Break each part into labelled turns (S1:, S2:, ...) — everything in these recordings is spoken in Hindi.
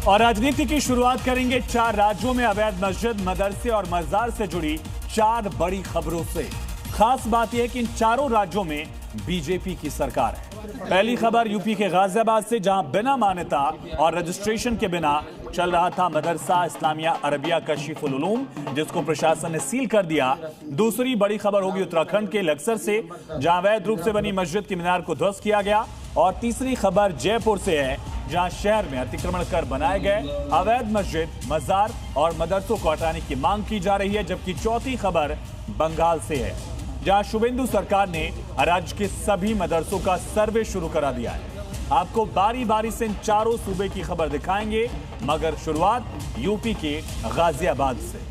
S1: और राजनीति की शुरुआत करेंगे 4 राज्यों में अवैध मस्जिद, मदरसे और मजार से जुड़ी 4 बड़ी खबरों से। खास बात यह है कि इन चारों राज्यों में बीजेपी की सरकार है। पहली खबर यूपी के गाजियाबाद से, जहां बिना मान्यता और रजिस्ट्रेशन के बिना चल रहा था मदरसा इस्लामिया अरबिया कशीफुल उलूम, जिसको प्रशासन ने सील कर दिया। दूसरी बड़ी खबर होगी उत्तराखंड के लक्सर से, जहां अवैध रूप से बनी मस्जिद की मीनार को ध्वस्त किया गया। और तीसरी खबर जयपुर से है, जहां शहर में अतिक्रमण कर बनाए गए अवैध मस्जिद, मजार और मदरसों को हटाने की मांग की जा रही है। जबकि चौथी खबर बंगाल से है, जहां शुभेंदु सरकार ने राज्य के सभी मदरसों का सर्वे शुरू करा दिया है। आपको बारी बारी से इन चारों सूबे की खबर दिखाएंगे, मगर शुरुआत यूपी के गाजियाबाद से।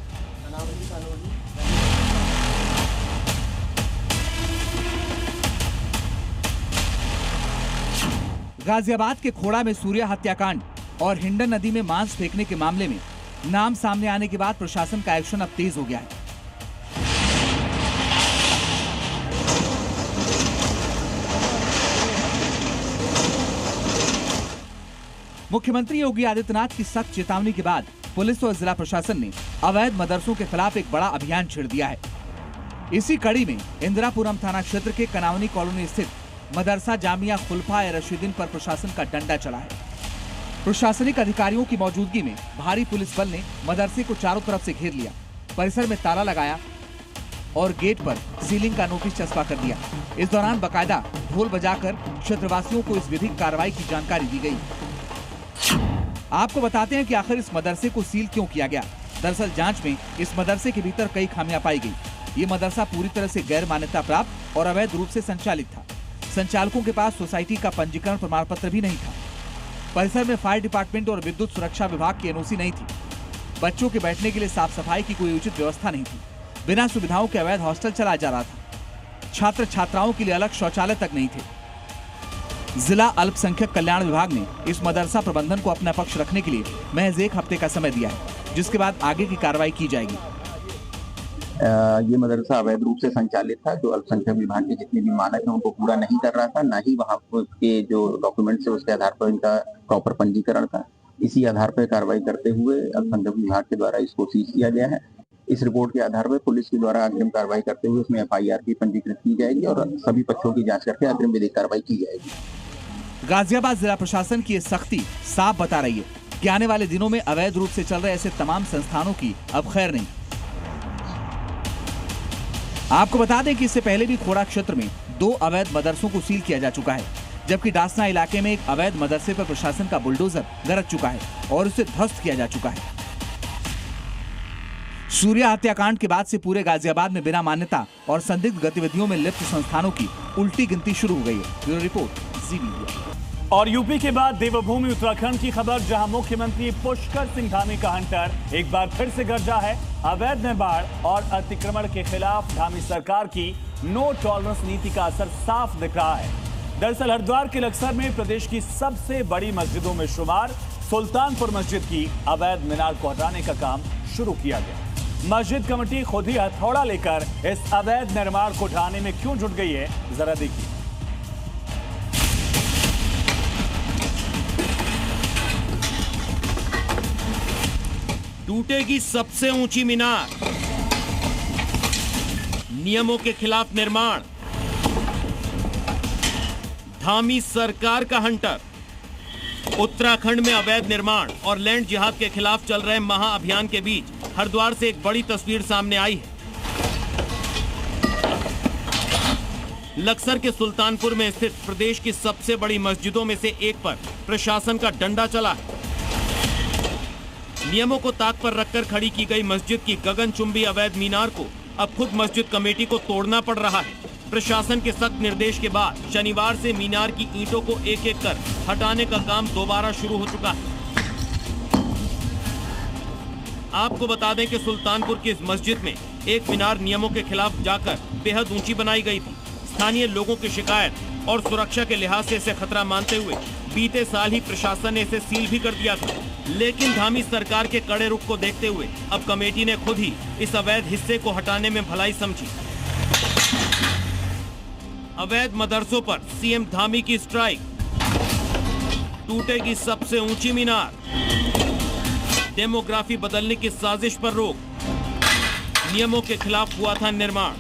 S2: गाजियाबाद के खोड़ा में सूर्य हत्याकांड और हिंडन नदी में मांस फेंकने के मामले में नाम सामने आने के बाद प्रशासन का एक्शन अब तेज हो गया है। मुख्यमंत्री योगी आदित्यनाथ की सख्त चेतावनी के बाद पुलिस और जिला प्रशासन ने अवैध मदरसों के खिलाफ एक बड़ा अभियान छेड़ दिया है। इसी कड़ी में इंदिरापुरम थाना क्षेत्र के कनावनी कॉलोनी स्थित मदरसा जामिया खुल्फा ए रशीदीन पर प्रशासन का डंडा चला है। प्रशासनिक अधिकारियों की मौजूदगी में भारी पुलिस बल ने मदरसे को चारों तरफ से घेर लिया, परिसर में ताला लगाया और गेट पर सीलिंग का नोटिस चस्पा कर दिया। इस दौरान बाकायदा ढोल बजाकर क्षेत्रवासियों को इस विधिक कार्रवाई की जानकारी दी गई। आपको बताते हैं कि आखिर इस मदरसे को सील क्यों किया गया। दरअसल जांच में इस मदरसे के भीतर कई खामियां पाई गई। ये मदरसा पूरी तरह से गैर मान्यता प्राप्त और अवैध रूप से संचालित था। संचालकों के पास सोसाइटी का पंजीकरण प्रमाण पत्र भी नहीं था। परिसर में फायर डिपार्टमेंट और विद्युत सुरक्षा विभाग की एनओसी नहीं थी। बच्चों के बैठने के लिए साफ सफाई की कोई उचित व्यवस्था नहीं थी। बिना सुविधाओं के अवैध हॉस्टल चलाया जा रहा था। छात्र छात्राओं के लिए अलग शौचालय तक नहीं थे। जिला अल्पसंख्यक कल्याण विभाग ने इस मदरसा प्रबंधन को अपना पक्ष रखने के लिए महज 1 हफ्ते का समय दिया है, जिसके बाद आगे की कार्रवाई की जाएगी।
S3: ये मदरसा अवैध रूप से संचालित था। जो अल्पसंख्यक विभाग के जितने भी मानक हैं उनको पूरा नहीं कर रहा था, ना ही वहाँ के जो डॉक्यूमेंट्स है उसके आधार पर इनका प्रॉपर पंजीकरण था। इसी आधार पर कार्रवाई करते हुए अल्पसंख्यक विभाग के द्वारा इसको सीज किया गया है। इस रिपोर्ट के आधार पर पुलिस के द्वारा अग्रिम कार्रवाई करते हुए उसमें FIR भी पंजीकृत की जाएगी और सभी पक्षों की जाँच करके अग्रिम विधिक कार्रवाई की जाएगी।
S2: गाजियाबाद जिला प्रशासन की ये सख्ती साफ बता रही है कि आने वाले दिनों में अवैध रूप से चल रहे ऐसे तमाम संस्थानों की अब खैर नहीं। आपको बता दें कि इससे पहले भी खोड़ा क्षेत्र में 2 अवैध मदरसों को सील किया जा चुका है, जबकि डासना इलाके में एक अवैध मदरसे पर प्रशासन का बुलडोजर गरज चुका है और उसे ध्वस्त किया जा चुका है। सूर्य हत्याकांड के बाद से पूरे गाजियाबाद में बिना मान्यता और संदिग्ध गतिविधियों में लिप्त संस्थानों की उल्टी गिनती शुरू हो गई है। ब्यूरो रिपोर्ट, जी मीडिया।
S1: और यूपी के बाद देवभूमि उत्तराखंड की खबर, जहां मुख्यमंत्री पुष्कर सिंह धामी का हंटर एक बार फिर से गरजा है। अवैध निर्माण और अतिक्रमण के खिलाफ धामी सरकार की नो टॉलरेंस नीति का असर साफ दिख रहा है। दरअसल हरिद्वार के लक्सर में प्रदेश की सबसे बड़ी मस्जिदों में शुमार सुल्तानपुर मस्जिद की अवैध मीनार को हटाने का काम शुरू किया गया। मस्जिद कमेटी खुद ही हथौड़ा लेकर इस अवैध निर्माण को हटाने में क्यों जुट गई है, जरा देखिए।
S4: टूटेगी सबसे ऊंची मीनार, नियमों के खिलाफ निर्माण, धामी सरकार का हंटर। उत्तराखंड में अवैध निर्माण और लैंड जिहाद के खिलाफ चल रहे महाअभियान के बीच हरिद्वार से एक बड़ी तस्वीर सामने आई है। लक्सर के सुल्तानपुर में स्थित प्रदेश की सबसे बड़ी मस्जिदों में से एक पर प्रशासन का डंडा चला है। नियमों को ताक पर रखकर खड़ी की गई मस्जिद की गगनचुंबी अवैध मीनार को अब खुद मस्जिद कमेटी को तोड़ना पड़ रहा है। प्रशासन के सख्त निर्देश के बाद शनिवार से मीनार की ईंटों को एक एक कर हटाने का काम दोबारा शुरू हो चुका है। आपको बता दें कि सुल्तानपुर की इस मस्जिद में एक मीनार नियमों के खिलाफ जाकर बेहद ऊंची बनाई गई थी। स्थानीय लोगों की शिकायत और सुरक्षा के लिहाज से इसे खतरा मानते हुए बीते साल ही प्रशासन ने इसे सील भी कर दिया था। लेकिन धामी सरकार के कड़े रुख को देखते हुए अब कमेटी ने खुद ही इस अवैध हिस्से को हटाने में भलाई समझी। अवैध मदरसों पर सीएम धामी की स्ट्राइक, टूटेगी सबसे ऊंची मीनार। डेमोग्राफी बदलने की साजिश पर रोक, नियमों के खिलाफ हुआ था निर्माण।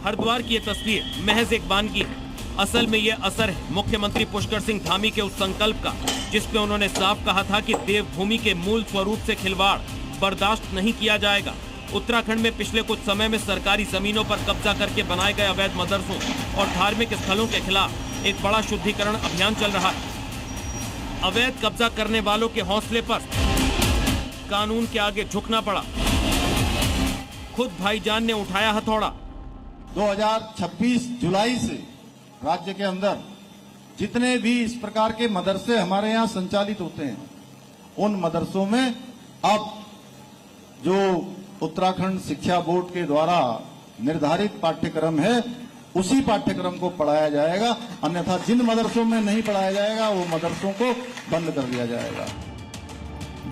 S4: हरिद्वार की ये तस्वीर महज एक वानगी है, असल में ये असर है मुख्यमंत्री पुष्कर सिंह धामी के उस संकल्प का जिसपे उन्होंने साफ कहा था कि देवभूमि के मूल स्वरूप से खिलवाड़ बर्दाश्त नहीं किया जाएगा। उत्तराखंड में पिछले कुछ समय में सरकारी जमीनों पर कब्जा करके बनाए गए अवैध मदरसों और धार्मिक स्थलों के खिलाफ एक बड़ा शुद्धिकरण अभियान चल रहा है। अवैध कब्जा करने वालों के हौसले पर कानून के आगे झुकना पड़ा। खुद भाईजान ने उठाया हथौड़ा।
S5: 2026 जुलाई से राज्य के अंदर जितने भी इस प्रकार के मदरसे हमारे यहाँ संचालित होते हैं, उन मदरसों में अब जो उत्तराखंड शिक्षा बोर्ड के द्वारा निर्धारित पाठ्यक्रम है उसी पाठ्यक्रम को पढ़ाया जाएगा। अन्यथा जिन मदरसों में नहीं पढ़ाया जाएगा वो मदरसों को बंद कर दिया जाएगा।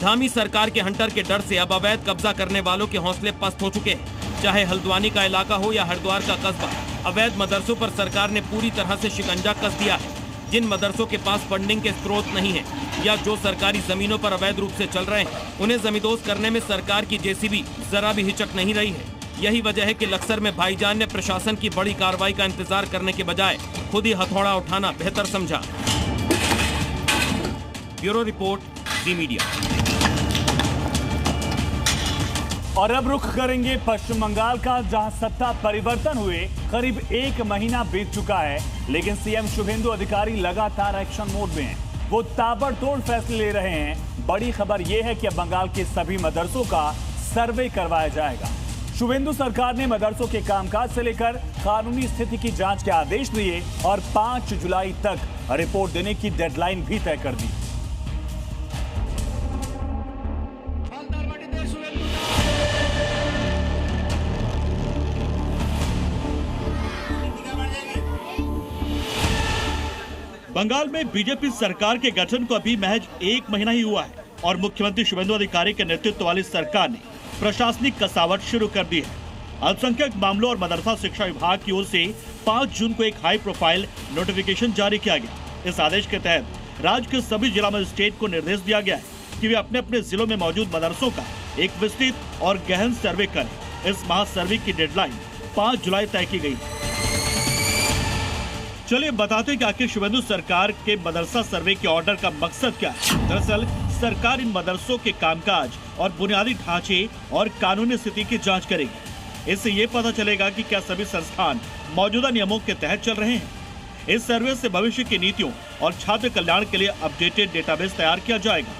S4: धामी सरकार के हंटर के डर से अब अवैध कब्जा करने वालों के हौसले पस्त हो चुके हैं। चाहे हल्द्वानी का इलाका हो या हरिद्वार का कस्बा, अवैध मदरसों पर सरकार ने पूरी तरह से शिकंजा कस दिया है। जिन मदरसों के पास फंडिंग के स्रोत नहीं है या जो सरकारी जमीनों पर अवैध रूप से चल रहे हैं, उन्हें जमींदोज करने में सरकार की जेसीबी जरा भी हिचक नहीं रही है। यही वजह है कि लक्सर में भाईजान ने प्रशासन की बड़ी कार्रवाई का इंतजार करने के बजाय खुद ही हथौड़ा उठाना बेहतर समझा। ब्यूरो रिपोर्ट, जी मीडिया।
S1: और अब रुख करेंगे पश्चिम बंगाल का, जहां सत्ता परिवर्तन हुए करीब 1 महीना बीत चुका है, लेकिन सीएम शुभेंदु अधिकारी लगातार एक्शन मोड में हैं। वो ताबड़तोड़ फैसले ले रहे हैं। बड़ी खबर यह है कि अब बंगाल के सभी मदरसों का सर्वे करवाया जाएगा। शुभेंदु सरकार ने मदरसों के कामकाज से लेकर कानूनी स्थिति की जांच के आदेश दिए और 5 जुलाई तक रिपोर्ट देने की डेडलाइन भी तय कर दी।
S6: बंगाल में बीजेपी सरकार के गठन को अभी महज 1 महीना ही हुआ है और मुख्यमंत्री शुभेंदु अधिकारी के नेतृत्व वाली सरकार ने प्रशासनिक कसावट शुरू कर दी है। अल्पसंख्यक मामलों और मदरसा शिक्षा विभाग की ओर से 5 जून को एक हाई प्रोफाइल नोटिफिकेशन जारी किया गया। इस आदेश के तहत राज्य के सभी जिला मजिस्ट्रेट को निर्देश दिया गया है कि वे अपने अपने जिलों में मौजूद मदरसों का एक विस्तृत और गहन सर्वे करें। इस माह सर्वे की डेडलाइन 5 जुलाई तय की गई। चलिए बताते हैं कि आखिर शुभेंदु सरकार के मदरसा सर्वे के ऑर्डर का मकसद क्या है। दरअसल सरकार इन मदरसों के कामकाज और बुनियादी ढांचे और कानूनी स्थिति की जांच करेगी। इससे ये पता चलेगा कि क्या सभी संस्थान मौजूदा नियमों के तहत चल रहे हैं। इस सर्वे से भविष्य की नीतियों और छात्र कल्याण के लिए अपडेटेड डेटाबेस तैयार किया जाएगा।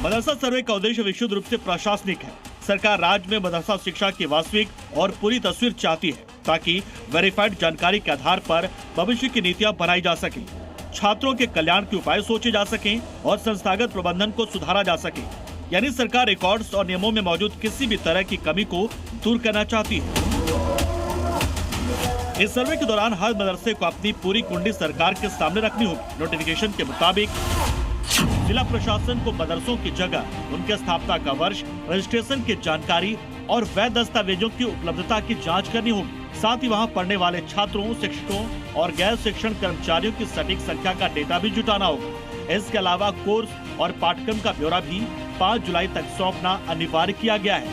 S6: मदरसा सर्वे का उद्देश्य विशुद्ध रूप से प्रशासनिक है। सरकार राज्य में मदरसा शिक्षा की वास्तविक और पूरी तस्वीर चाहती है ताकि वेरीफाइड जानकारी के आधार पर भविष्य की नीतियां बनाई जा सके, छात्रों के कल्याण के उपाय सोचे जा सकें और संस्थागत प्रबंधन को सुधारा जा सके। यानी सरकार रिकॉर्ड्स और नियमों में मौजूद किसी भी तरह की कमी को दूर करना चाहती है। इस सर्वे के दौरान हर मदरसे को अपनी पूरी कुंडली सरकार के सामने रखनी होगी। नोटिफिकेशन के मुताबिक जिला प्रशासन को मदरसों की जगह, उनके स्थापना का वर्ष, रजिस्ट्रेशन की जानकारी और वैध दस्तावेजों की उपलब्धता की जांच करनी होगी। साथ ही वहां पढ़ने वाले छात्रों, शिक्षकों और गैर शिक्षण कर्मचारियों की सटीक संख्या का डेटा भी जुटाना होगा। इसके अलावा कोर्स और पाठ्यक्रम का ब्यौरा भी 5 जुलाई तक सौंपना अनिवार्य किया गया है।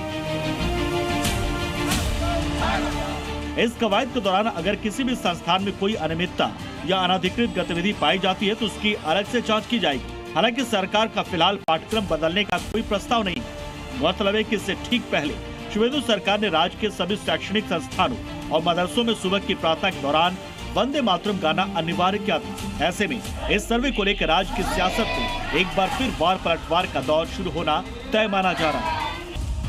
S6: इस कवायद के दौरान अगर किसी भी संस्थान में कोई अनियमितता या अनधिकृत गतिविधि पाई जाती है तो उसकी अलग से जांच की जाएगी। हालांकि सरकार का फिलहाल पाठ्यक्रम बदलने का कोई प्रस्ताव नहीं है। गौरतलब है कि इससे ठीक पहले शुभेंदु सरकार ने राज्य के सभी शैक्षणिक संस्थानों और मदरसों में सुबह की प्रार्थना के दौरान वंदे मातरम गाना अनिवार्य किया था। ऐसे में इस सर्वे को लेकर राज्य की सियासत को एक बार फिर वार पलटवार का दौर शुरू होना तय माना जा रहा है।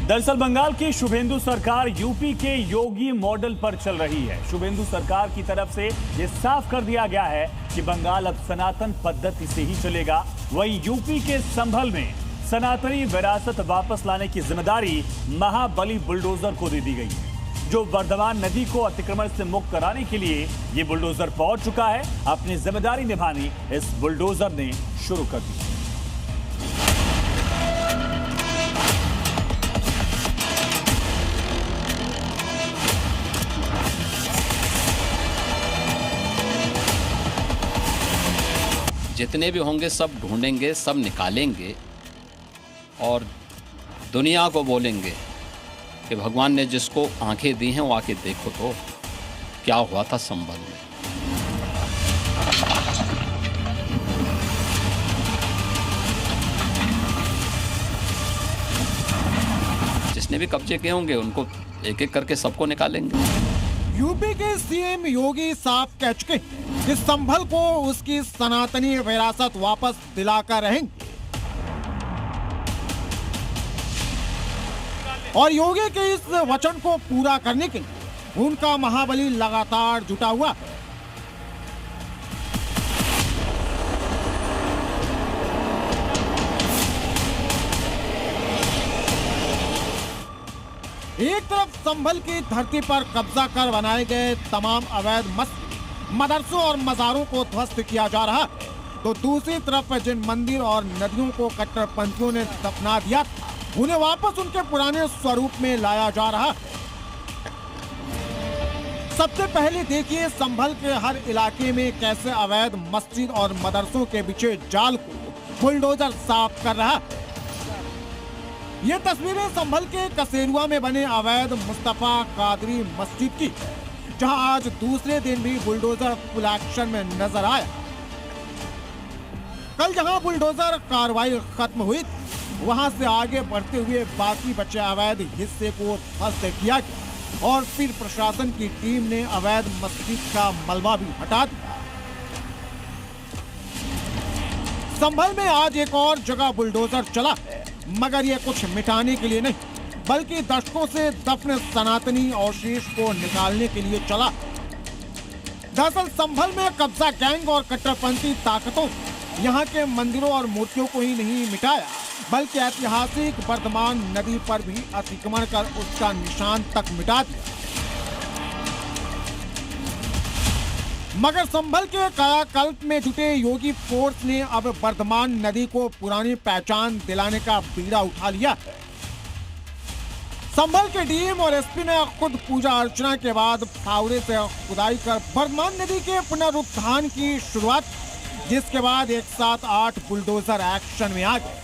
S1: दरअसल बंगाल की शुभेंदु सरकार यूपी के योगी मॉडल पर चल रही है। शुभेंदु सरकार की तरफ से ये साफ कर दिया गया है कि बंगाल अब सनातन पद्धति से ही चलेगा। वहीं यूपी के संभल में सनातनी विरासत वापस लाने की जिम्मेदारी महाबली बुलडोजर को दे दी गई है। जो वर्धमान नदी को अतिक्रमण से मुक्त कराने के लिए ये बुलडोजर पहुंच चुका है। अपनी जिम्मेदारी निभानी इस बुलडोजर ने शुरू कर दी।
S7: जितने भी होंगे सब ढूंढेंगे, सब निकालेंगे और दुनिया को बोलेंगे कि भगवान ने जिसको आंखें दी हैं वो आके देखो तो क्या हुआ था संभल में। जिसने भी कब्जे किए होंगे उनको एक एक करके सबको निकालेंगे।
S8: यूपी के सीएम योगी साफ कह चुके कि संभल को उसकी सनातनी विरासत वापस दिलाकर रहेंगे और योगी के इस वचन को पूरा करने के लिए उनका महाबली लगातार जुटा हुआ। एक तरफ संभल की धरती पर कब्जा कर बनाए गए तमाम अवैध मस्जिद, मदरसों और मज़ारों को ध्वस्त किया जा रहा, तो दूसरी तरफ जिन मंदिर और नदियों को कट्टरपंथियों ने दफना दिया उन्हें वापस उनके पुराने स्वरूप में लाया जा रहा। सबसे पहले देखिए संभल के हर इलाके में कैसे अवैध मस्जिद और मदरसों के बिछे जाल को बुलडोजर साफ कर रहा। ये तस्वीरें संभल के कसेरुआ में बने अवैध मुस्तफा कादरी मस्जिद की, जहां आज दूसरे दिन भी बुलडोजर फुल एक्शन में नजर आया। कल जहां बुलडोजर कार्रवाई खत्म हुई, वहां से आगे बढ़ते हुए बाकी बचे अवैध हिस्से को ध्वस्त किया गया और फिर प्रशासन की टीम ने अवैध मस्जिद का मलबा भी हटा दिया। संभल में आज एक और जगह बुलडोजर चला, मगर ये कुछ मिटाने के लिए नहीं बल्कि दशकों से दफन सनातनी अवशेष को निकालने के लिए चला। दरअसल संभल में कब्जा गैंग और कट्टरपंथी ताकतों यहाँ के मंदिरों और मूर्तियों को ही नहीं मिटाया बल्कि ऐतिहासिक वर्धमान नदी पर भी अतिक्रमण कर उसका निशान तक मिटा दिया। मगर संभल के कायाकल्प में जुटे योगी फोर्स ने अब वर्धमान नदी को पुरानी पहचान दिलाने का बीड़ा उठा लिया। संभल के डीएम और एसपी ने खुद पूजा अर्चना के बाद फावड़े से खुदाई कर वर्धमान नदी के पुनरुत्थान की शुरुआत, जिसके बाद एक साथ 8 बुलडोजर एक्शन में आ गए।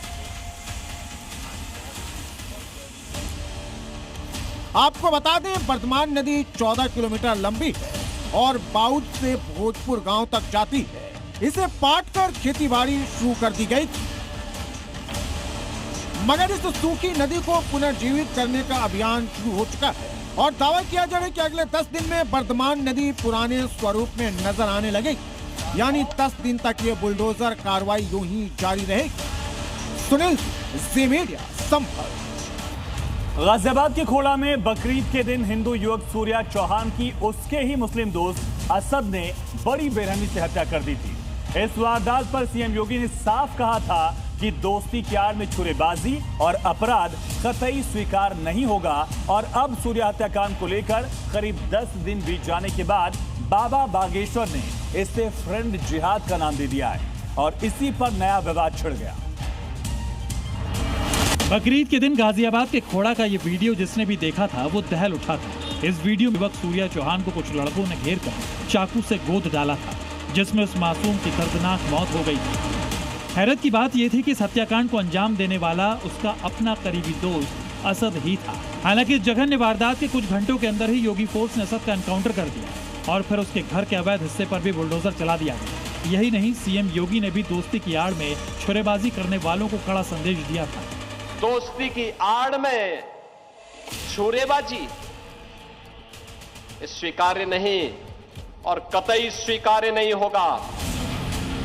S8: आपको बता दें वर्धमान नदी 14 किलोमीटर लंबी और बाउद से भोजपुर गांव तक जाती है। इसे पाट कर खेतीबाड़ी शुरू कर दी गई, मगर इस सूखी नदी को पुनर्जीवित करने का अभियान शुरू हो चुका है और दावा किया जा रहा है कि अगले 10 दिन में वर्धमान नदी पुराने स्वरूप में नजर आने लगेगी। यानी 10 दिन तक ये बुलडोजर कार्रवाई यूं ही जारी रहेगी। सुनील, जी मीडिया, संभल।
S1: गाजियाबाद के खोड़ा में बकरीद के दिन हिंदू युवक सूर्या चौहान की उसके ही मुस्लिम दोस्त असद ने बड़ी बेरहमी से हत्या कर दी थी। इस वारदात पर सीएम योगी ने साफ कहा था कि दोस्ती की आड़ में छुरेबाजी और अपराध कतई स्वीकार नहीं होगा और अब सूर्या हत्याकांड को लेकर करीब 10 दिन बीत जाने के बाद बाबा बागेश्वर ने इसे फ्रेंड जिहाद का नाम दे दिया है और इसी पर नया विवाद छिड़ गया।
S6: बकरीद के दिन गाजियाबाद के खोड़ा का ये वीडियो जिसने भी देखा था वो दहल उठा था। इस वीडियो में युवक सूर्या चौहान को कुछ लड़कों ने घेर कर चाकू से गोद डाला था, जिसमें उस मासूम की दर्दनाक मौत हो गई थी। हैरत की बात यह थी कि इस हत्याकांड को अंजाम देने वाला उसका अपना करीबी दोस्त असद ही था। हालांकि इस जघन्य वारदात के कुछ घंटों के अंदर ही योगी फोर्स ने असद का एनकाउंटर कर दिया और फिर उसके घर के अवैध हिस्से पर भी बुलडोजर चला दिया गया। यही नहीं, सीएम योगी ने भी दोस्ती की आड़ में छुरेबाजी करने वालों को कड़ा संदेश दिया था।
S9: दोस्ती की आड़ में छुरेबाजी स्वीकार्य नहीं और कतई स्वीकार्य नहीं होगा।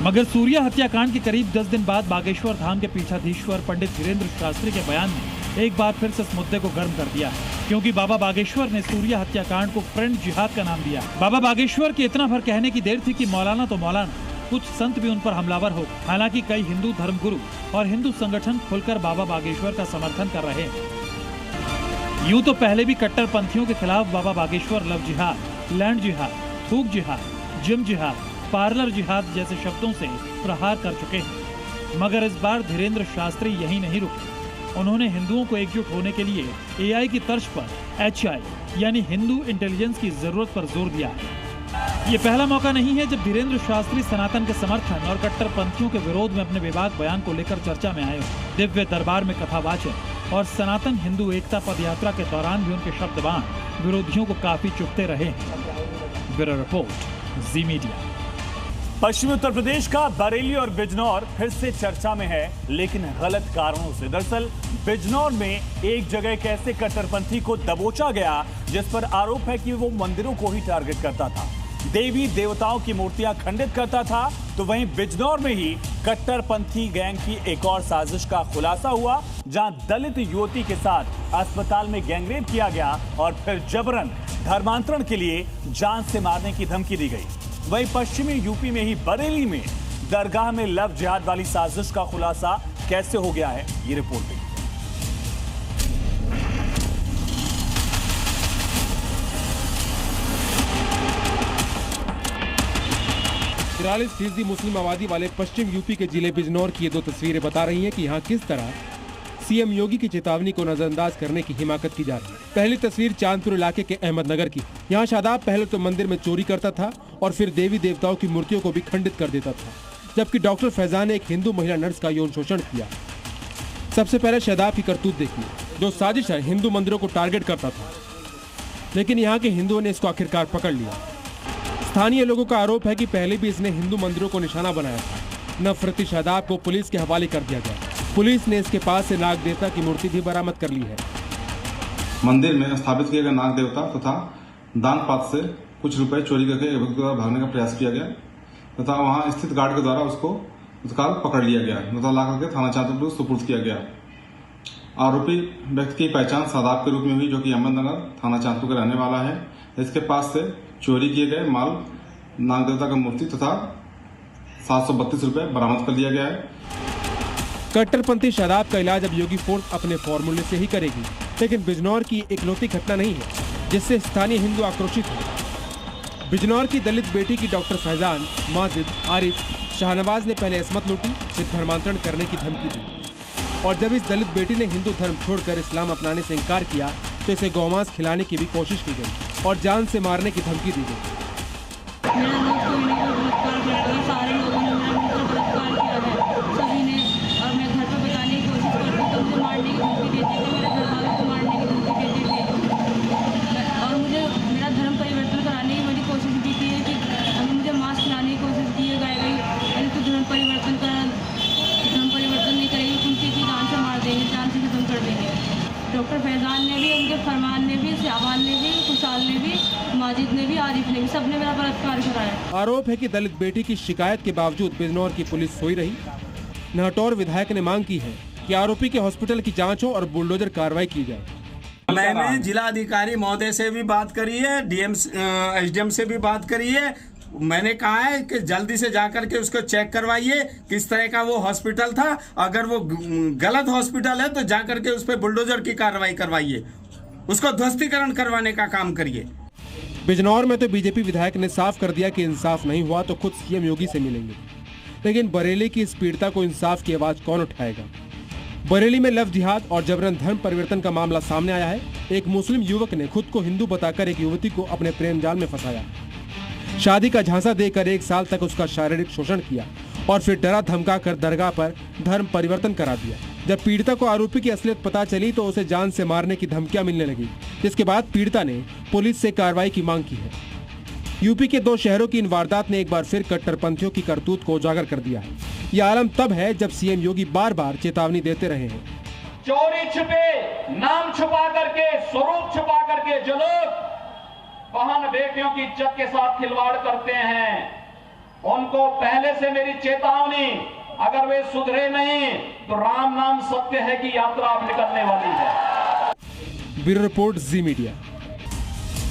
S6: मगर सूर्या हत्याकांड के करीब 10 दिन बाद बागेश्वर धाम के पीठाधीश्वर पंडित धीरेन्द्र शास्त्री के बयान ने एक बार फिर से इस मुद्दे को गर्म कर दिया, क्योंकि बाबा बागेश्वर ने सूर्या हत्याकांड को फ्रेंड जिहाद का नाम दिया। बाबा बागेश्वर के इतना भर कहने की देर थी कि मौलाना तो मौलाना, कुछ संत भी उन पर हमलावर हो। हालांकि कई हिंदू धर्मगुरु और हिंदू संगठन खुलकर बाबा बागेश्वर का समर्थन कर रहे हैं। यूं तो पहले भी कट्टरपंथियों के खिलाफ बाबा बागेश्वर लव जिहाद, लैंड जिहाद, थूक जिहाद, जिम जिहाद, पार्लर जिहाद जैसे शब्दों से प्रहार कर चुके हैं। मगर इस बार धीरेन्द्र शास्त्री यही नहीं रुके। उन्होंने हिंदुओं को एकजुट होने के लिए AI की तर्ज पर HI यानी हिंदू इंटेलिजेंस की जरूरत पर जोर दिया।
S10: ये पहला मौका नहीं है जब धीरेन्द्र शास्त्री सनातन के समर्थन और कट्टरपंथियों के विरोध में अपने बेबाक बयान को लेकर चर्चा में आए हो। दिव्य दरबार में कथावाचन और सनातन हिंदू एकता पदयात्रा के दौरान भी उनके शब्दबाण विरोधियों को काफी चुभते रहे हैं। ब्यूरो रिपोर्ट, जी मीडिया।
S1: पश्चिमी उत्तर प्रदेश का बरेली और बिजनौर फिर से चर्चा में है, लेकिन गलत कारणों से। दरअसल बिजनौर में एक जगह एक ऐसे कट्टरपंथी को दबोचा गया जिस पर आरोप है कि वो मंदिरों को ही टारगेट करता था, देवी देवताओं की मूर्तियां खंडित करता था। तो वहीं बिजनौर में ही कट्टरपंथी गैंग की एक और साजिश का खुलासा हुआ, जहां दलित युवती के साथ अस्पताल में गैंगरेप किया गया और फिर जबरन धर्मांतरण के लिए जान से मारने की धमकी दी गई। वहीं पश्चिमी यूपी में ही बरेली में दरगाह में लव जिहाद वाली साजिश का खुलासा कैसे हो गया है, ये रिपोर्ट देखिए।
S11: 43% मुस्लिम आबादी वाले पश्चिम यूपी के जिले बिजनौर की ये दो तस्वीरें बता रही हैं कि यहाँ किस तरह सीएम योगी की चेतावनी को नजरअंदाज करने की हिमाकत की जा रही है। पहली तस्वीर चांदपुर इलाके के अहमदनगर की। यहाँ शादाब पहले तो मंदिर में चोरी करता था और फिर देवी देवताओं की मूर्तियों को भी खंडित कर देता था, जबकि डॉक्टर फैजान ने एक हिंदू महिला नर्स का यौन शोषण किया। सबसे पहले शादाब की करतूत देखिए, जो साजिश है हिंदू मंदिरों को टारगेट करता था, लेकिन यहाँ के हिंदुओं ने इसको आखिरकार पकड़ लिया। स्थानीय लोगों का आरोप है कि पहले भी इसने हिंदू मंदिरों को निशाना बनाया था। नफरती शादाब को पुलिस के हवाले कर दिया गया। पुलिस ने इसके पास से नाग देवता की मूर्ति भी बरामद कर ली है।
S12: मंदिर में स्थापित किए गए नाग देवता तथा दान पात्र से कुछ रुपए चोरी करके व्यक्ति द्वारा भागने का प्रयास किया गया तथा वहां स्थित गार्ड के द्वारा उसको तत्काल पकड़ लिया गया तथा ला करके थाना चांदपुर को सुपुर्द किया गया। आरोपी व्यक्ति की पहचान शादाब के रूप में हुई, जो कि अहमदनगर थाना चांदपुर का रहने वाला है। इसके पास से चोरी किए गए माल नाग देवता का मूर्ति तथा 732 रुपए बरामद कर लिया गया है।
S11: कट्टरपंथी शादाब का इलाज अब योगी फोर्स अपने फॉर्मूले से ही करेगी, लेकिन बिजनौर की इकलौती घटना नहीं है जिससे स्थानीय हिंदू आक्रोशित है। बिजनौर की दलित बेटी की डॉक्टर फैजान, माजिद, आरिफ, शाहनवाज ने पहले इसमत लूटी, फिर धर्मांतरण करने की धमकी दी और जब इस दलित बेटी ने हिंदू धर्म छोड़कर इस्लाम अपनाने से इनकार किया तो इसे गौमांस खिलाने की भी कोशिश की गई और जान से मारने की धमकी दी गई।
S13: सारे लोगों ने बलात्कार किया है, सभी ने, और मैं घर पर बताने की कोशिश करती तो मुझे मारने की धमकी देते थे, मेरे घर वालों को मारने की धमकी देते थे और मुझे मेरा धर्म परिवर्तन कराने की मेरी कोशिश भी की है कि अभी मुझे मांस खिलाने की कोशिश की गई यानी तो धर्म परिवर्तन नहीं करेगी, उनकी जान से मार देंगे, जान से खत्म कर देंगे। डॉक्टर फैजान ने भी, उनके फरमान ने भी, शाबान ने भी, खुशहाल ने भी, माजिद ने भी, आरिफ ने भी, सबने मेरा बलात्कार कराया।
S11: आरोप है कि दलित बेटी की शिकायत के बावजूद बिजनौर की पुलिस सोई रही। नहटौर विधायक ने मांग की है कि आरोपी के हॉस्पिटल की जांच हो और बुलडोजर कार्रवाई की जाए।
S14: मैंने जिला अधिकारी महोदय से भी बात करी है, एसडीएम से भी बात करी है। मैंने कहा है कि जल्दी से जाकर के उसको चेक करवाइए किस तरह का वो हॉस्पिटल था। अगर वो गलत हॉस्पिटल है तो जाकर के उस पर बुलडोजर की कार्रवाई करवाइए, उसको ध्वस्तीकरण करवाने का काम करिए।
S11: बिजनौर में तो बीजेपी विधायक ने साफ कर दिया कि इंसाफ नहीं हुआ तो खुद सीएम योगी से मिलेंगे, लेकिन बरेली की इस पीड़िता को इंसाफ की आवाज कौन उठाएगा? बरेली में लव जिहाद और जबरन धर्म परिवर्तन का मामला सामने आया है। एक मुस्लिम युवक ने खुद को हिंदू बताकर एक युवती को अपने प्रेम जाल में फंसाया, शादी का झांसा देकर 1 साल तक उसका शारीरिक शोषण किया और फिर डरा धमका कर दरगाह पर धर्म परिवर्तन करा दिया। जब पीड़िता को आरोपी की असलियत पता चली तो उसे जान से मारने की धमकियां मिलने लगी, जिसके बाद पीड़िता ने पुलिस से कार्रवाई की मांग की है। यूपी के 2 शहरों की इन वारदात ने एक बार फिर कट्टरपंथियों की करतूत को उजागर कर दिया है। यह आलम तब है जब सीएम योगी बार बार चेतावनी देते रहे हैं।
S9: चोरी छिपे, नाम छुपा करके, स्वरूप छुपा करके जो लोग बहन बेटियों की इज्जत के साथ खिलवाड़ करते हैं, उनको पहले से मेरी चेतावनी, अगर वे सुधरे नहीं तो राम नाम सत्य है कि यात्रा अब निकलने वाली है।
S11: ब्यूरो रिपोर्ट, जी मीडिया।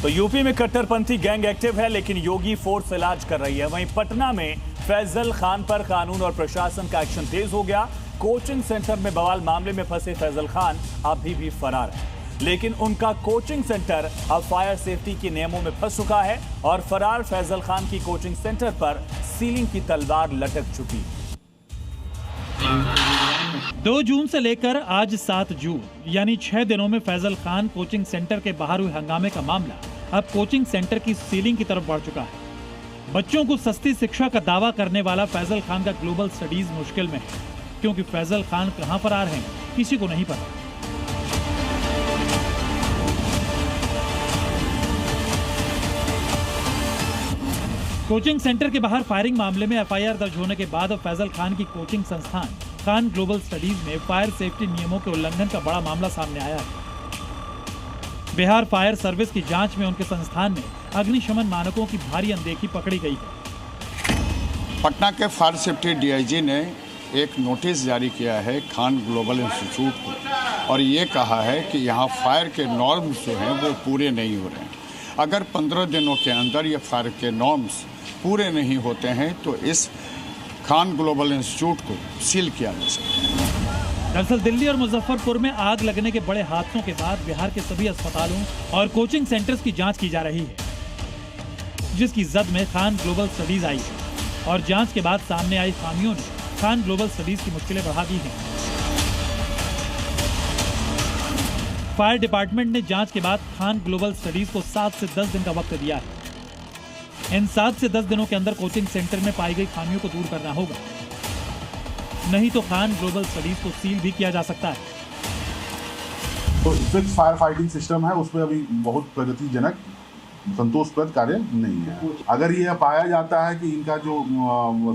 S1: तो यूपी में कट्टरपंथी गैंग एक्टिव है, लेकिन योगी फोर्स इलाज कर रही है। वहीं पटना में फैजल खान पर कानून और प्रशासन का एक्शन तेज हो गया। कोचिंग सेंटर में बवाल मामले में फंसे फैजल खान अभी भी फरार है, लेकिन उनका कोचिंग सेंटर अब फायर सेफ्टी के नियमों में फंस चुका है और फरार फैजल खान की कोचिंग सेंटर पर सीलिंग की तलवार लटक चुकी।
S10: 2 जून से लेकर आज 7 जून यानी 6 दिनों में फैजल खान कोचिंग सेंटर के बाहर हुए हंगामे का मामला अब कोचिंग सेंटर की सीलिंग की तरफ बढ़ चुका है। बच्चों को सस्ती शिक्षा का दावा करने वाला फैजल खान का ग्लोबल स्टडीज मुश्किल में है, क्योंकि फैजल खान कहां फरार हैं किसी को नहीं पता। कोचिंग सेंटर के बाहर फायरिंग मामले में एफआईआर दर्ज होने के बाद फैजल खान की कोचिंग संस्थान खान ग्लोबल स्टडीज में फायर सेफ्टी नियमों के उल्लंघन का बड़ा मामला सामने आया है। बिहार फायर सर्विस की जांच में उनके संस्थान में अग्निशमन मानकों की भारी अनदेखी पकड़ी गई है।
S15: पटना के फायर सेफ्टी डीआईजी ने एक नोटिस जारी किया है खान ग्लोबल इंस्टीट्यूट को और ये कहा है कि यहाँ फायर के नॉर्म्स जो हैं वो पूरे नहीं हो रहे हैं। अगर 15 दिनों के अंदर ये फायर के नॉर्म्स पूरे नहीं होते हैं तो इस खान ग्लोबल इंस्टीट्यूट को सील किया जा सकता है।
S10: दरअसल दिल्ली और मुजफ्फरपुर में आग लगने के बड़े हादसों के बाद बिहार के सभी अस्पतालों और कोचिंग सेंटर्स की जांच की जा रही है, जिसकी जद में खान ग्लोबल स्टडीज आई है और जांच के बाद सामने आई खामियों ने खान ग्लोबल स्टडीज की मुश्किलें बढ़ा दी हैं। फायर डिपार्टमेंट ने जांच के बाद खान ग्लोबल स्टडीज को 7 से 10 दिन का वक्त दिया है। इन 7 से 10 दिनों के अंदर कोचिंग सेंटर में पाई गई खामियों को दूर करना होगा, नहीं तो खान ग्लोबल स्टडीज को सील भी किया जा सकता है।
S16: तो फिक्स फायर फाइटिंग सिस्टम है, उसमें अभी बहुत प्रगतिजनक संतोषप्रद कार्य नहीं है। अगर यह पाया जाता है कि इनका जो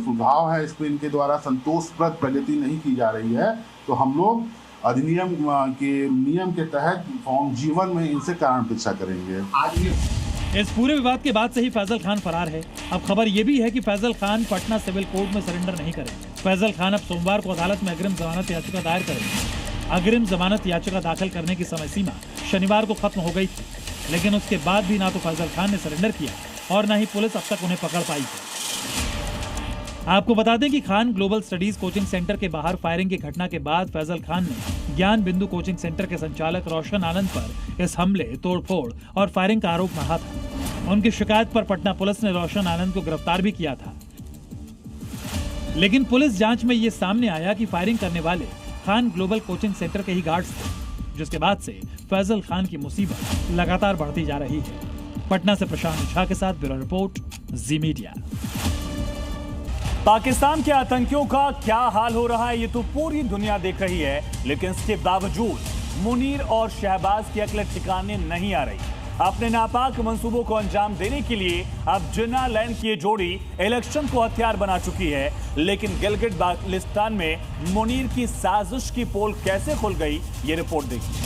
S16: सुझाव है इस पर इनके द्वारा संतोषप्रद प्रगति नहीं की जा रही है तो हम लोग अधिनियम के नियम के तहत फॉर्म G1 में इनसे कारण परीक्षा करेंगे।
S10: इस पूरे विवाद के बाद से ही फैजल खान फरार है। अब खबर यह भी है कि फैजल खान पटना सिविल कोर्ट में सरेंडर नहीं करेंगे। फैजल खान अब सोमवार को अदालत में अग्रिम जमानत याचिका दायर करेंगे। अग्रिम जमानत याचिका दाखिल करने की समय सीमा शनिवार को खत्म हो गई थी, लेकिन उसके बाद भी ना तो फैजल खान ने सरेंडर किया और न ही पुलिस अब तक उन्हें पकड़ पाई है। आपको बता दें कि Khan global studies coaching centre के बाहर फायरिंग की घटना के बाद फैजल खान ने ज्ञान बिंदु कोचिंग सेंटर के संचालक रोशन आनंद पर इस हमले, तोड़फोड़ और फायरिंग का आरोप लगा था। उनकी शिकायत पर पटना पुलिस ने रोशन आनंद को गिरफ्तार भी किया था, लेकिन पुलिस जांच में ये सामने आया कि फायरिंग करने वाले खान ग्लोबल कोचिंग सेंटर के ही गार्ड्स थे, जिसके बाद से फैजल खान की मुसीबत लगातार बढ़ती जा रही है। पटना से प्रशांत झा के साथ ब्यूरो रिपोर्ट, जी मीडिया।
S1: पाकिस्तान के आतंकियों का क्या हाल हो रहा है ये तो पूरी दुनिया देख रही है, लेकिन इसके बावजूद मुनीर और शहबाज की अकल ठिकाने नहीं आ रही। अपने नापाक मंसूबों को अंजाम देने के लिए अब जिन्ना लैंड की जोड़ी इलेक्शन को हथियार बना चुकी है, लेकिन गिलगिट बाल्टिस्तान में मुनीर की साजिश की पोल कैसे खुल गई, ये रिपोर्ट देखिए।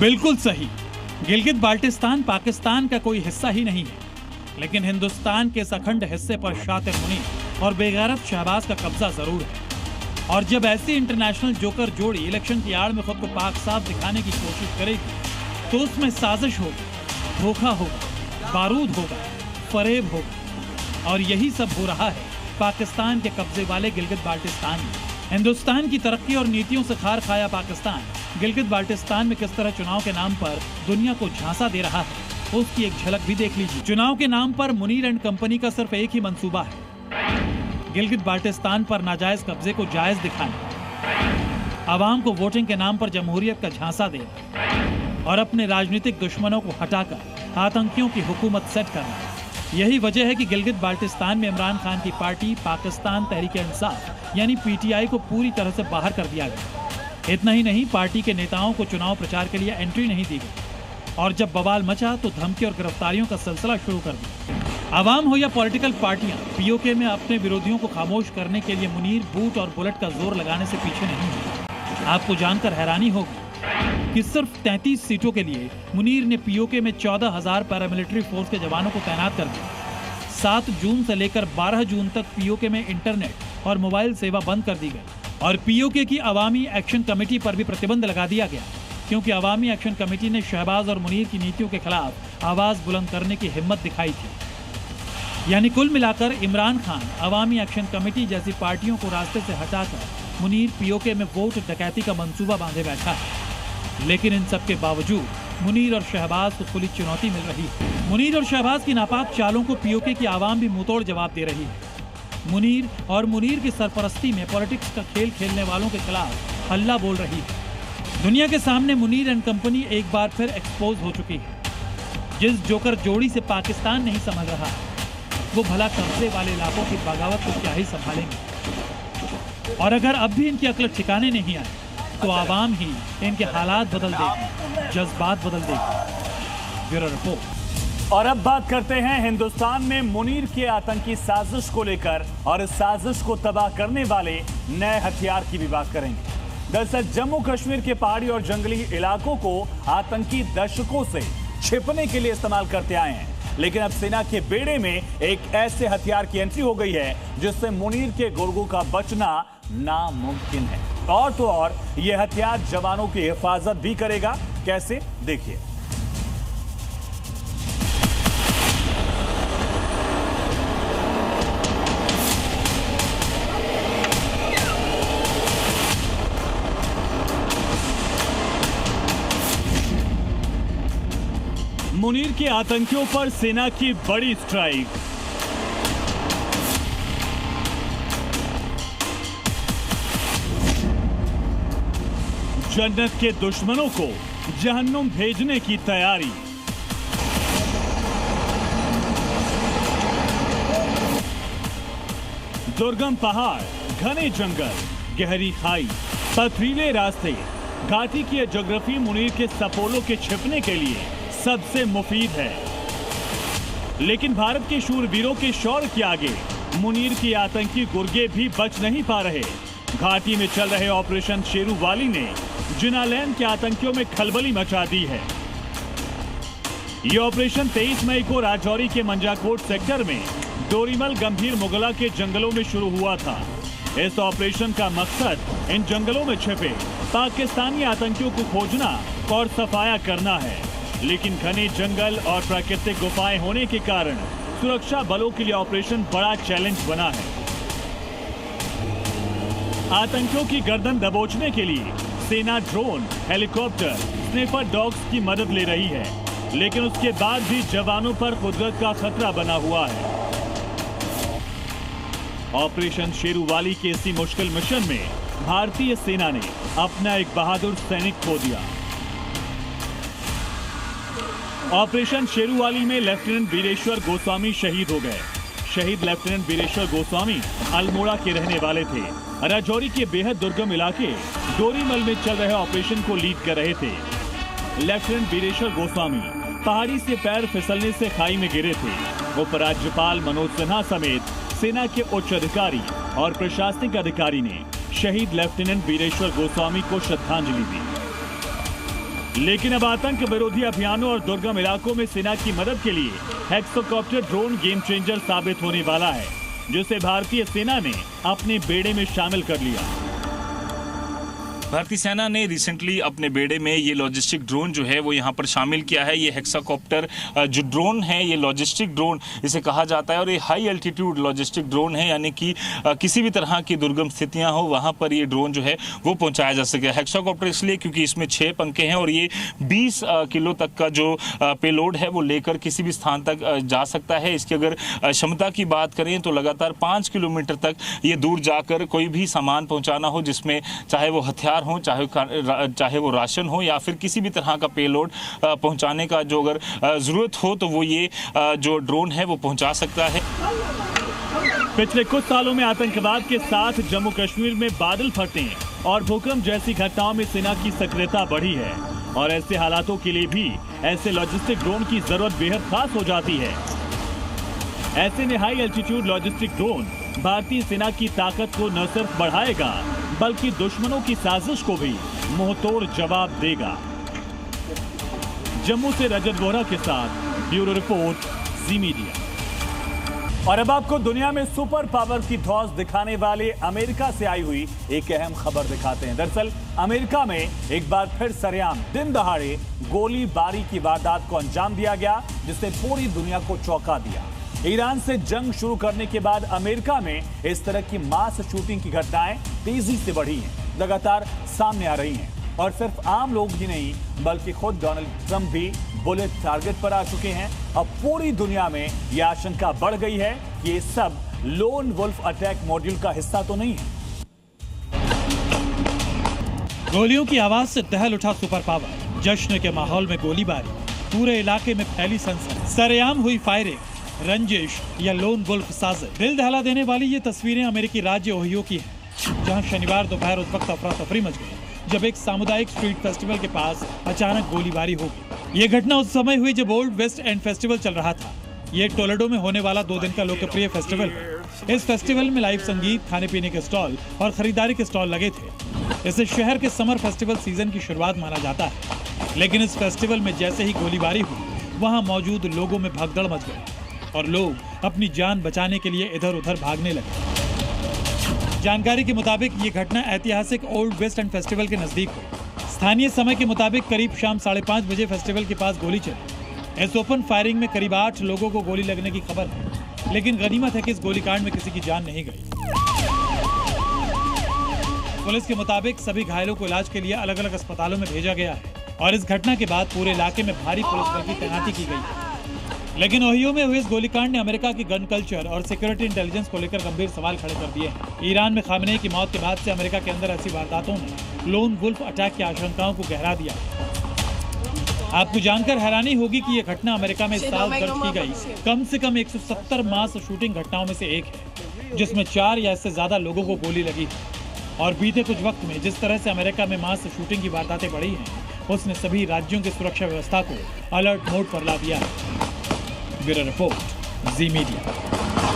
S10: बिल्कुल सही, गिलगित बाल्टिस्तान पाकिस्तान का कोई हिस्सा ही नहीं है, लेकिन हिंदुस्तान के इस अखंड हिस्से पर शातिर मुनीर और बेगैरत शहबाज का कब्जा जरूर है। और जब ऐसी इंटरनेशनल जोकर जोड़ी इलेक्शन की आड़ में खुद को पाक साफ दिखाने की कोशिश करेगी तो उसमें साजिश होगी, धोखा होगा, बारूद होगा, फरेब होगा, और यही सब हो रहा है पाकिस्तान के कब्जे वाले गिलगित बाल्टिस्तान में। हिंदुस्तान की तरक्की और नीतियों से खार खाया पाकिस्तान गिलगित बाल्टिस्तान में किस तरह चुनाव के नाम पर दुनिया को झांसा दे रहा है, उसकी एक झलक भी देख लीजिए। चुनाव के नाम पर मुनीर एंड कंपनी का सिर्फ एक ही मंसूबा है, गिलगित बाल्टिस्तान पर नाजायज कब्जे को जायज दिखाना, आवाम को वोटिंग के नाम पर जमहूरियत का झांसा देना और अपने राजनीतिक दुश्मनों को हटाकर आतंकियों की हुकूमत सेट करना। यही वजह है कि गिलगित बाल्टिस्तान में इमरान खान की पार्टी पाकिस्तान तहरीक-ए-इंसाफ यानी PTI को पूरी तरह से बाहर कर दिया गया। इतना ही नहीं, पार्टी के नेताओं को चुनाव प्रचार के लिए एंट्री नहीं दी गई और जब बवाल मचा तो धमकी और गिरफ्तारियों का सिलसिला शुरू कर दिया। आवाम हो या पॉलिटिकल पार्टियां, POK में अपने विरोधियों को खामोश करने के लिए मुनीर बूट और बुलेट का जोर लगाने से पीछे नहीं है। आपको जानकर हैरानी होगी कि सिर्फ 33 सीटों के लिए मुनीर ने POK में 14,000 पैरामिलिट्री फोर्स के जवानों को तैनात कर दिया। 7 जून से लेकर 12 जून तक POK में इंटरनेट और मोबाइल सेवा बंद कर दी गई और POK की अवामी एक्शन कमेटी पर भी प्रतिबंध लगा दिया गया, क्योंकि अवामी एक्शन कमेटी ने शहबाज और मुनीर की नीतियों के खिलाफ आवाज बुलंद करने की हिम्मत दिखाई थी। यानी कुल मिलाकर इमरान खान अवामी एक्शन कमेटी जैसी पार्टियों को रास्ते से हटाकर मुनीर POK में वोट डकैती का मंसूबा बांधे बैठा है। लेकिन इन सब के बावजूद मुनीर और शहबाज को खुली चुनौती मिल रही है। मुनीर और शहबाज की नापाक चालों को POK की आवाम भी मुंहतोड़ जवाब दे रही है। मुनीर और मुनीर की सरपरस्ती में पॉलिटिक्स का खेल खेलने वालों के खिलाफ हल्ला बोल रही है। दुनिया के सामने मुनीर एंड कंपनी एक बार फिर एक्सपोज हो चुकी है। जिस जोकर जोड़ी से पाकिस्तान नहीं समझ रहा, वो भला कब्जे वाले इलाकों की बगावत को क्या ही संभालेंगे। और अगर अब भी इनकी अक्ल ठिकाने नहीं आए तो आवाम ही इनके हालात बदल देगी, जज्बात बदल देगी। Bureau report.
S1: और अब बात करते हैं हिंदुस्तान में मुनीर के आतंकी साजिश को लेकर, और इस साजिश को तबाह करने वाले नए हथियार की भी बात करेंगे। दरअसल जम्मू कश्मीर के पहाड़ी और जंगली इलाकों को आतंकी दशकों से छिपने के लिए इस्तेमाल करते आए हैं, लेकिन अब सेना के बेड़े में एक ऐसे हथियार की एंट्री हो गई है जिससे मुनीर के गुर्गों का बचना नामुमकिन है। और तो और यह हथियार जवानों की हिफाजत भी करेगा। कैसे, देखिए। मुनीर के आतंकियों पर सेना की बड़ी स्ट्राइक। जन्नत के दुश्मनों को जहन्नुम भेजने की तैयारी। दुर्गम पहाड़, घने जंगल, गहरी खाई, पथरीले रास्ते, घाटी की ज्योग्राफी मुनीर के सपोलों के छिपने के लिए सबसे मुफीद है। लेकिन भारत के शूरवीरों के शौर्य के आगे मुनीर की आतंकी गुर्गे भी बच नहीं पा रहे। घाटी में चल रहे ऑपरेशन शेरू वाली ने जिनालैंड के आतंकियों में खलबली मचा दी है। यह ऑपरेशन 23 मई को राजौरी के मंजाकोट सेक्टर में डोरीमल गंभीर मुगला के जंगलों में शुरू हुआ था। इस ऑपरेशन का मकसद इन जंगलों में छिपे पाकिस्तानी आतंकियों को खोजना और सफाया करना है, लेकिन घने जंगल और प्राकृतिक गुफाएं होने के कारण सुरक्षा बलों के लिए ऑपरेशन बड़ा चैलेंज बना है। आतंकियों की गर्दन दबोचने के लिए सेना ड्रोन, हेलीकॉप्टर, स्नाइपर डॉग्स की मदद ले रही है, लेकिन उसके बाद भी जवानों पर कुदरत का खतरा बना हुआ है। ऑपरेशन शेरू वाली के इसी मुश्किल मिशन में भारतीय सेना ने अपना एक बहादुर सैनिक खो दिया। ऑपरेशन शेरूवाली में लेफ्टिनेंट वीरेश्वर गोस्वामी शहीद हो गए। शहीद लेफ्टिनेंट वीरेश्वर गोस्वामी अल्मोड़ा के रहने वाले थे। राजौरी के बेहद दुर्गम इलाके डोरीमल में चल रहे ऑपरेशन को लीड कर रहे थे। लेफ्टिनेंट वीरेश्वर गोस्वामी पहाड़ी से पैर फिसलने से खाई में गिरे थे। उपराज्यपाल मनोज सिन्हा समेत सेना के उच्च अधिकारी और प्रशासनिक अधिकारी ने शहीद लेफ्टिनेंट वीरेश्वर गोस्वामी को श्रद्धांजलि दी। लेकिन अब आतंक विरोधी अभियानों और दुर्गम इलाकों में सेना की मदद के लिए हेक्सोकॉप्टर ड्रोन गेम चेंजर साबित होने वाला है, जिसे भारतीय सेना ने अपने बेड़े में शामिल कर लिया।
S17: भारतीय सेना ने रिसेंटली अपने बेड़े में ये लॉजिस्टिक ड्रोन जो है वो यहाँ पर शामिल किया है। ये हेक्साकॉप्टर जो ड्रोन है, ये लॉजिस्टिक ड्रोन इसे कहा जाता है, और ये हाई एल्टीट्यूड लॉजिस्टिक ड्रोन है, यानी कि किसी भी तरह की दुर्गम स्थितियाँ हो वहाँ पर ये ड्रोन जो है वो पहुँचाया जा सके। हेक्साकॉप्टर इसलिए क्योंकि इसमें 6 पंखे हैं और ये 20 किलो तक का जो पेलोड है वो लेकर किसी भी स्थान तक जा सकता है। इसकी अगर क्षमता की बात करें तो लगातार 5 किलोमीटर तक ये दूर जाकर कोई भी सामान पहुँचाना हो, जिसमें चाहे वो हथियार हो, चाहे वो राशन हो या फिर किसी भी तरह का पेलोड पहुंचाने का जो अगर जरूरत हो तो वो ये जो ड्रोन है वो पहुंचा सकता है।
S1: पिछले कुछ सालों में आतंकवाद के साथ जम्मू कश्मीर में बादल फटे और भूकंप जैसी घटनाओं में सेना की सक्रियता बढ़ी है, और ऐसे हालातों के लिए भी ऐसे लॉजिस्टिक ड्रोन की जरूरत बेहद खास हो जाती है। ऐसे में हाई एल्टीट्यूड लॉजिस्टिक ड्रोन भारतीय सेना की ताकत को न सिर्फ बढ़ाएगा बल्कि दुश्मनों की साजिश को भी मुंहतोड़ जवाब देगा। जम्मू से रजत वोहरा के साथ ब्यूरो रिपोर्ट, जी मीडिया। और अब आपको दुनिया में सुपर पावर की धौंस दिखाने वाले अमेरिका से आई हुई एक अहम खबर दिखाते हैं। दरअसल अमेरिका में एक बार फिर सरेआम दिन दहाड़े गोलीबारी की वारदात को अंजाम दिया गया, जिसने पूरी दुनिया को चौंका दिया। ईरान से जंग शुरू करने के बाद अमेरिका में इस तरह की मास शूटिंग की घटनाएं तेजी से बढ़ी हैं, लगातार सामने आ रही हैं, और सिर्फ आम लोग ही नहीं बल्कि खुद डोनाल्ड ट्रंप भी बुलेट टारगेट पर आ चुके हैं। अब पूरी दुनिया में यह आशंका बढ़ गई है कि ये सब लोन वुल्फ अटैक मॉड्यूल का हिस्सा तो नहीं है।
S10: गोलियों की आवाज से दहल उठा सुपर पावर, जश्न के माहौल में गोलीबारी, पूरे इलाके में फैली सनसनी। सरेआम हुई फायरिंग, रंजिश या लोन वुल्फ साजिश। दिल दहला देने वाली ये तस्वीरें अमेरिकी राज्य ओहियो की हैं, जहां शनिवार दोपहर उस वक्त अफरा तफरी मच गई जब एक सामुदायिक स्ट्रीट फेस्टिवल के पास अचानक गोलीबारी हो गई। ये घटना उस समय हुई जब ओल्ड वेस्ट एंड फेस्टिवल चल रहा था। ये टोलेडो में होने वाला 2 दिन का लोकप्रिय फेस्टिवल है। इस फेस्टिवल में लाइव संगीत, खाने पीने के स्टॉल और खरीदारी के स्टॉल लगे थे। इसे शहर के समर फेस्टिवल सीजन की शुरुआत माना जाता है, लेकिन इस फेस्टिवल में जैसे ही गोलीबारी हुई, वहाँ मौजूद लोगों में भगदड़ मच गई और लोग अपनी जान बचाने के लिए इधर उधर भागने लगे। जानकारी के मुताबिक ये घटना ऐतिहासिक ओल्ड वेस्ट एंड फेस्टिवल के नजदीक हुई। स्थानीय समय के मुताबिक करीब शाम 5:30 बजे फेस्टिवल के पास गोली चली। इस ओपन फायरिंग में करीब 8 लोगों को गोली लगने की खबर है, लेकिन गनीमत है कि इस गोलीकांड में किसी की जान नहीं गई। पुलिस के मुताबिक सभी घायलों को इलाज के लिए अलग अलग अस्पतालों में भेजा गया है और इस घटना के बाद पूरे इलाके में भारी पुलिस बल की तैनाती की गई है। लेकिन ओहियो में हुए इस गोलीकांड ने अमेरिका की गन कल्चर और सिक्योरिटी इंटेलिजेंस को लेकर गंभीर सवाल खड़े कर दिए हैं। ईरान में खामेनेई की मौत के बाद से अमेरिका के अंदर ऐसी वारदातों ने लोन वुल्फ अटैक की आशंकाओं को गहरा दिया। आपको जानकर हैरानी होगी कि यह घटना अमेरिका में इस साल दर्ज की गई कम से कम 170 मास शूटिंग घटनाओं में से एक है, जिसमें 4 या इससे ज्यादा लोगों को गोली लगी है। और बीते कुछ वक्त में जिस तरह से अमेरिका में मास शूटिंग की वारदातें बढ़ी हैं, उसने सभी राज्यों की सुरक्षा व्यवस्था को अलर्ट मोड पर ला दिया है। ब्यूरो रिपोर्ट, जी मीडिया।